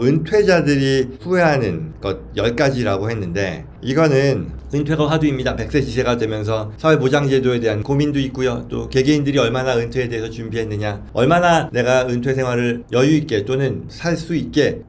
은퇴자들이 후회하는 것 10가지라고 했는데 이거는 은퇴가 화두입니다. 100세 시세가 되면서 사회보장제도에 대한 고민도 있고요. 또 개개인들이 얼마나 은퇴에 대해서 준비했느냐, 얼마나 내가 은퇴 생활을 여유 있게 또는 살 수 있게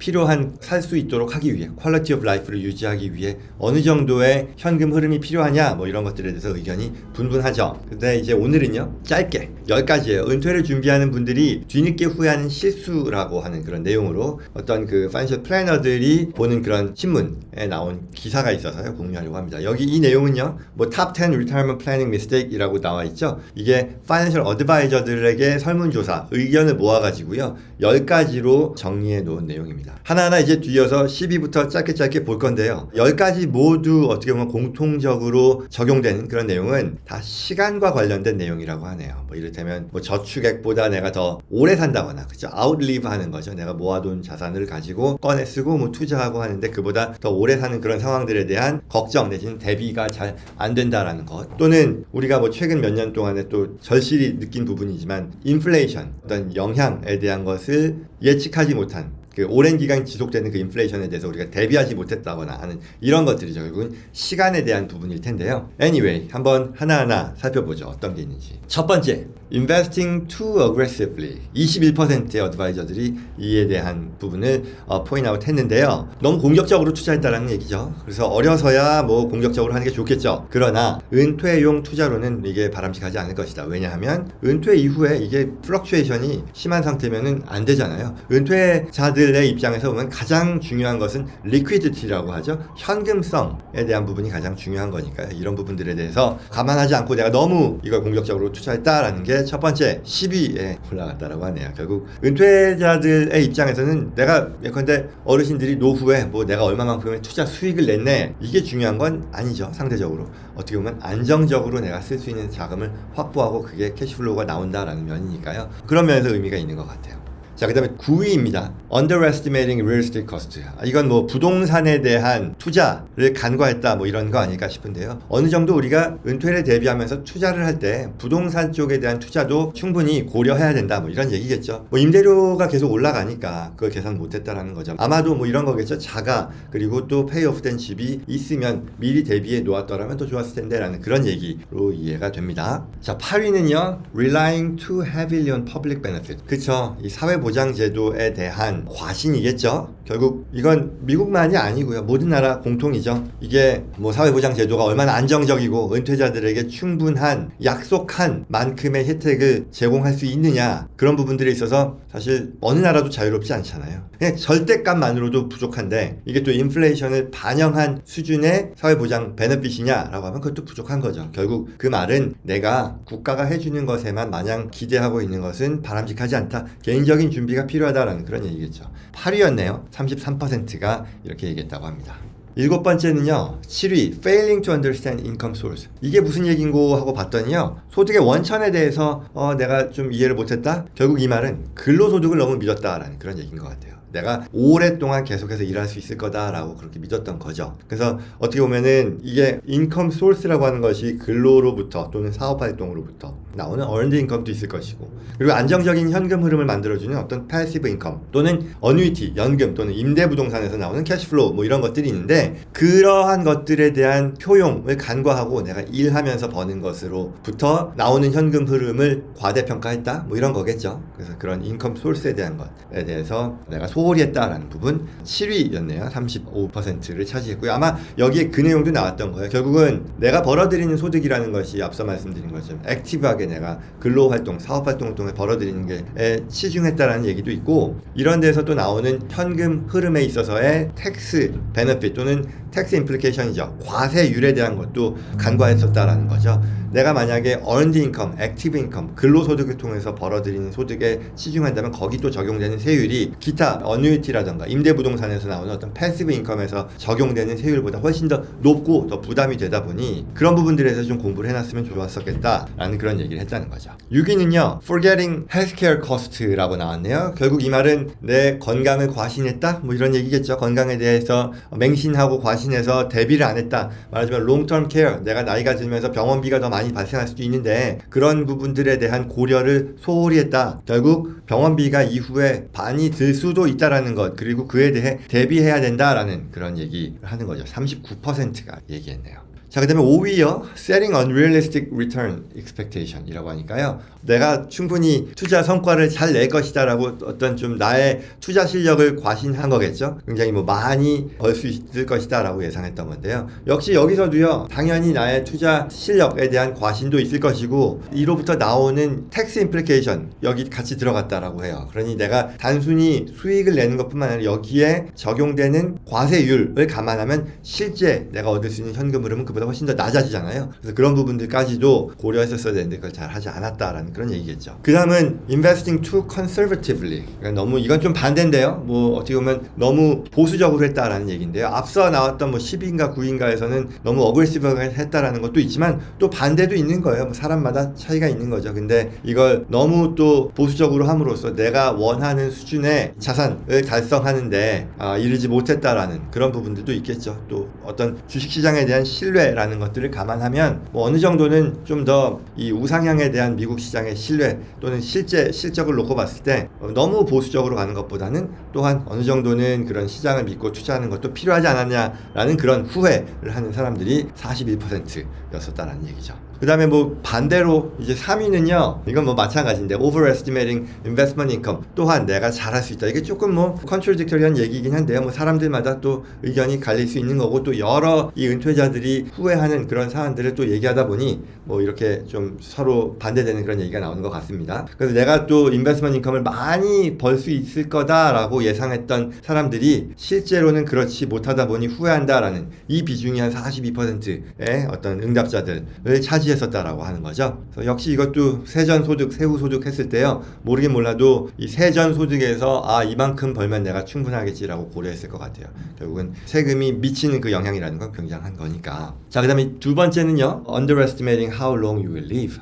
살 수 있도록 하기 위해 퀄리티 오브 라이프를 유지하기 위해 어느 정도의 현금 흐름이 필요하냐 뭐 이런 것들에 대해서 의견이 분분하죠. 근데 이제 오늘은요 짧게 10가지예요. 은퇴를 준비하는 분들이 뒤늦게 후회하는 실수라고 하는 그런 내용으로 어떤 그 파이낸셜 플래너들이 보는 그런 신문에 나온 기사가 있어서요 공유하려고 합니다. 여기 이 내용은요 뭐 Top 10 Retirement Planning Mistake이라고 나와 있죠. 이게 파이낸셜 어드바이저들에게 설문조사 의견을 모아가지고요 10가지로 정리해 놓은 내용입니다. 하나하나 이제 뒤어서 10위부터 짧게 볼 건데요. 10가지 모두 어떻게 보면 공통적으로 적용되는 그런 내용은 다 시간과 관련된 내용이라고 하네요. 뭐 이를테면 뭐 저축액보다 내가 더 오래 산다거나 그죠? 아웃리브 하는 거죠. 내가 모아둔 자산을 가지고 꺼내 쓰고 뭐 투자하고 하는데 그보다 더 오래 사는 그런 상황들에 대한 걱정 내지는 대비가 잘 안 된다라는 것, 또는 우리가 뭐 최근 몇 년 동안에 또 절실히 느낀 부분이지만 인플레이션 어떤 영향에 대한 것을 예측하지 못한 그 오랜 기간 지속되는 그 인플레이션에 대해서 우리가 대비하지 못했다거나 하는 이런 것들이죠. 결국은 시간에 대한 부분일 텐데요. Anyway, 한번 하나하나 살펴보죠. 어떤 게 있는지. 첫 번째, Investing too aggressively. 21%의 어드바이저들이 이에 대한 부분을 포인트아웃 했는데요. 너무 공격적으로 투자했다라는 얘기죠. 그래서 어려서야 뭐 공격적으로 하는 게 좋겠죠. 그러나 은퇴용 투자로는 이게 바람직하지 않을 것이다. 왜냐하면 은퇴 이후에 이게 플럭추에이션이 심한 상태면은 안 되잖아요. 은퇴자들의 입장에서 보면 가장 중요한 것은 리퀴디티라고 하죠. 현금성에 대한 부분이 가장 중요한 거니까요. 이런 부분들에 대해서 감안하지 않고 내가 너무 이걸 공격적으로 투자했다라는 게 첫 번째 10위에 올라갔다라고 하네요. 결국 은퇴자들의 입장에서는 내가 예컨대 어르신들이 노후에 뭐 내가 얼마만큼의 투자 수익을 냈네 이게 중요한 건 아니죠. 상대적으로 어떻게 보면 안정적으로 내가 쓸 수 있는 자금을 확보하고 그게 캐시플로우가 나온다라는 면이니까요. 그런 면에서 의미가 있는 것 같아요. 자, 그 다음에 9위입니다. Underestimating real estate cost. 이건 뭐 부동산에 대한 투자를 간과했다 뭐 이런 거 아닐까 싶은데요. 어느 정도 우리가 은퇴를 대비하면서 투자를 할 때 부동산 쪽에 대한 투자도 충분히 고려해야 된다 뭐 이런 얘기겠죠. 뭐 임대료가 계속 올라가니까 그걸 계산 못했다라는 거죠. 아마도 뭐 이런 거겠죠. 자가 그리고 또 페이오프된 집이 있으면 미리 대비해 놓았더라면 더 좋았을 텐데 라는 그런 얘기로 이해가 됩니다. 자, 8위는요. Relying too heavily on public benefit. 그쵸. 이 사회보장제도에 대한 과신이겠죠. 결국 이건 미국만이 아니고요. 모든 나라 공통이죠. 이게 뭐 사회보장제도가 얼마나 안정적이고 은퇴자들에게 충분한 약속한 만큼의 혜택을 제공할 수 있느냐 그런 부분들에 있어서 사실 어느 나라도 자유롭지 않잖아요. 그냥 절대값만으로도 부족한데 이게 또 인플레이션을 반영한 수준의 사회보장 베네핏이냐라고 하면 그것도 부족한 거죠. 결국 그 말은 내가 국가가 해주는 것에만 마냥 기대하고 있는 것은 바람직하지 않다. 개인적인 준비가 필요하다라는 그런 얘기겠죠. 8위였네요. 33%가 이렇게 얘기했다고 합니다. 7번째는요. 7위 Failing to understand income source. 이게 무슨 얘기인고 하고 봤더니요. 소득의 원천에 대해서 내가 좀 이해를 못했다. 결국 이 말은 근로소득을 너무 믿었다라는 그런 얘기인 것 같아요. 내가 오랫동안 계속해서 일할 수 있을 거다라고 그렇게 믿었던 거죠. 그래서 어떻게 보면은 이게 인컴 소스라고 하는 것이 근로로부터 또는 사업활동으로부터 나오는 earned income도 있을 것이고 그리고 안정적인 현금 흐름을 만들어주는 어떤 passive income 또는 annuity, 연금 또는 임대부동산에서 나오는 캐시플로우 뭐 이런 것들이 있는데 그러한 것들에 대한 효용을 간과하고 내가 일하면서 버는 것으로부터 나오는 현금 흐름을 과대평가했다 뭐 이런 거겠죠. 그래서 그런 인컴 소스에 대한 것에 대해서 내가 소홀히 했다라는 부분 7위였네요. 35%를 차지했고요. 아마 여기에 그 내용도 나왔던 거예요. 결국은 내가 벌어들이는 소득이라는 것이 앞서 말씀드린 것처럼 액티브하게 내가 근로활동, 사업활동을 통해 벌어들이는 게 치중했다라는 얘기도 있고 이런 데서 또 나오는 현금 흐름에 있어서의 텍스 베너핏 또는 텍스 임플리케이션이죠. 과세율에 대한 것도 간과했었다라는 거죠. 내가 만약에 earned income, active income, 근로소득을 통해서 벌어들이는 소득에 치중한다면 거기 또 적용되는 세율이 기타 annuity라던가 임대부동산에서 나오는 어떤 passive income에서 적용되는 세율보다 훨씬 더 높고 더 부담이 되다 보니 그런 부분들에서 좀 공부를 해놨으면 좋았었겠다라는 그런 얘기를 했다는 거죠. 6위는요. Forgetting healthcare cost라고 나왔네요. 결국 이 말은 내 건강을 과신했다? 뭐 이런 얘기겠죠. 건강에 대해서 맹신하고 과신 과신해서 대비를 안 했다. 말하자면 롱텀 케어, 내가 나이가 들면서 병원비가 더 많이 발생할 수도 있는데 그런 부분들에 대한 고려를 소홀히 했다. 결국 병원비가 이후에 많이 들 수도 있다라는 것, 그리고 그에 대해 대비해야 된다라는 그런 얘기를 하는 거죠. 39%가 얘기했네요. 자, 그 다음에 5위요. Setting unrealistic return expectation 이라고 하니까요. 내가 충분히 투자 성과를 잘 낼 것이다 라고 어떤 좀 나의 투자 실력을 과신한 거겠죠. 굉장히 뭐 많이 벌 수 있을 것이다 라고 예상했던 건데요. 역시 여기서도요. 당연히 나의 투자 실력에 대한 과신도 있을 것이고 이로부터 나오는 tax implication 여기 같이 들어갔다라고 해요. 그러니 내가 단순히 수익을 내는 것뿐만 아니라 여기에 적용되는 과세율을 감안하면 실제 내가 얻을 수 있는 현금 흐름은 그보다 훨씬 더 낮아지잖아요. 그래서 그런 부분들까지도 고려했었어야 되는데 그걸 잘 하지 않았다라는 그런 얘기겠죠. 그 다음은 investing too conservatively. 그러니까 너무 이건 좀 반대인데요. 뭐 어떻게 보면 너무 보수적으로 했다라는 얘기인데요. 앞서 나왔던 뭐 10위인가 9위인가에서는 너무 어그레시브하게 했다라는 것도 있지만 또 반대도 있는 거예요. 뭐 사람마다 차이가 있는 거죠. 근데 이걸 너무 또 보수적으로 함으로써 내가 원하는 수준의 자산을 달성하는데 이르지 못했다라는 그런 부분들도 있겠죠. 또 어떤 주식시장에 대한 신뢰라는 것들을 감안하면 뭐 어느 정도는 좀 더 이 우상향에 대한 미국 시장의 신뢰 또는 실제 실적을 놓고 봤을 때 너무 보수적으로 가는 것보다는 또한 어느 정도는 그런 시장을 믿고 투자하는 것도 필요하지 않았냐라는 그런 후회를 하는 사람들이 41%였었다라는 얘기죠. 그 다음에 뭐 반대로 이제 3위는요, 이건 뭐 마찬가지인데 overestimating investment income, 또한 내가 잘할 수 있다. 이게 조금 뭐 contradictory한 얘기이긴 한데요. 뭐 사람들마다 또 의견이 갈릴 수 있는 거고 또 여러 이 은퇴자들이 후회하는 그런 사안들을 또 얘기하다 보니 뭐 이렇게 좀 서로 반대되는 그런 얘기가 나오는 것 같습니다. 그래서 내가 또 investment income을 많이 벌 수 있을 거다라고 예상했던 사람들이 실제로는 그렇지 못하다 보니 후회한다라는 이 비중이 한 42%의 어떤 응답자들을 차지했었다라고 하는 거죠. 그래서 역시 이것도 세전소득, 세후소득 했을 때요, 모르긴 몰라도 이 세전소득에서 이만큼 벌면 내가 충분하겠지라고 고려했을 것 같아요. 결국은 세금이 미치는 그 영향이라는 건 굉장한 거니까. 자, 그 다음에 두 번째는요, underestimating how long you will live.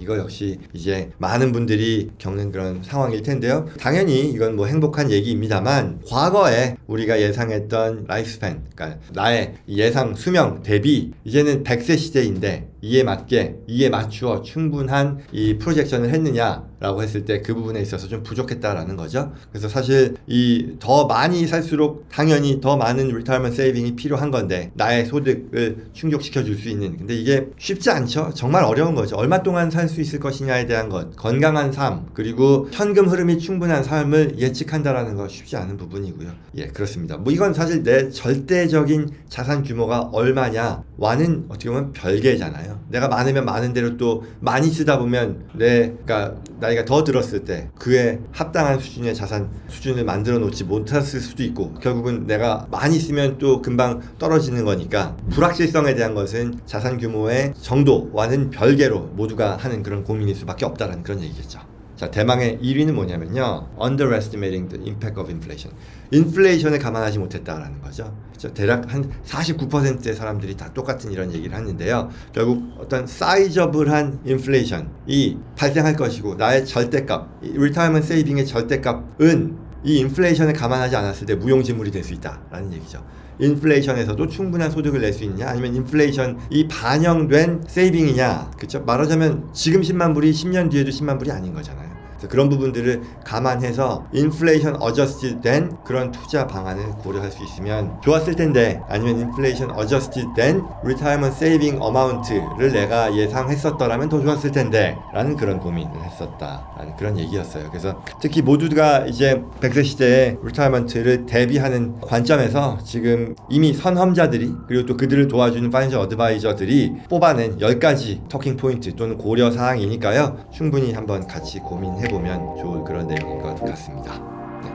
이거 역시 이제 많은 분들이 겪는 그런 상황일 텐데요. 당연히 이건 뭐 행복한 얘기입니다만 과거에 우리가 예상했던 라이프스팬, 그러니까 나의 예상 수명 대비 이제는 100세 시대인데 이에 맞게 이에 맞추어 충분한 이 프로젝션을 했느냐라고 했을 때 그 부분에 있어서 좀 부족했다라는 거죠. 그래서 사실 이 더 많이 살수록 당연히 더 많은 리타이어먼트 세이빙이 필요한 건데 나의 소득을 충족시켜 줄 수 있는, 근데 이게 쉽지 않죠. 정말 어려운 거죠. 얼마 동안 살 수 있을 것이냐에 대한 것, 건강한 삶, 그리고 현금 흐름이 충분한 삶을 예측한다라는 거 쉽지 않은 부분이고요. 예, 그렇습니다. 뭐 이건 사실 내 절대적인 자산 규모가 얼마냐와는 어떻게 보면 별개잖아요. 내가 많으면 많은 대로 또 많이 쓰다 보면 내가 나이가 더 들었을 때 그에 합당한 수준의 자산 수준을 만들어 놓지 못했을 수도 있고, 결국은 내가 많이 쓰면 또 금방 떨어지는 거니까 불확실성에 대한 것은 자산 규모의 정도와는 별개로 모두가 하는 그런 고민일 수밖에 없다라는 그런 얘기겠죠. 자, 대망의 1위는 뭐냐면요, underestimating the impact of inflation. 인플레이션을 감안하지 못했다라는 거죠. 그렇죠? 대략 한 49%의 사람들이 다 똑같은 이런 얘기를 하는데요. 결국 어떤 사이저블한 인플레이션이 발생할 것이고 나의 절대값, 리타이어먼트 세이빙의 절대값은 이 인플레이션을 감안하지 않았을 때 무용지물이 될 수 있다라는 얘기죠. 인플레이션에서도 충분한 소득을 낼 수 있느냐, 아니면 인플레이션이 반영된 세이빙이냐. 그렇죠? 말하자면 지금 10만 불이 10년 뒤에도 10만 불이 아닌 거잖아요. 그래서 그런 부분들을 감안해서 인플레이션 어저스티드 된 그런 투자 방안을 고려할 수 있으면 좋았을 텐데, 아니면 인플레이션 어저스티드 된 리타이어먼트 세이빙 어마운트를 내가 예상했었더라면 더 좋았을 텐데 라는 그런 고민을 했었다라는 그런 얘기였어요. 그래서 특히 모두가 이제 100세 시대에 리타이어먼트를 대비하는 관점에서 지금 이미 선험자들이, 그리고 또 그들을 도와주는 파이낸셜 어드바이저들이 뽑아낸 10가지 터킹 포인트 또는 고려 사항이니까요, 충분히 한번 같이 고민해 보면 좋을 그런 내용인 것 같습니다. 네.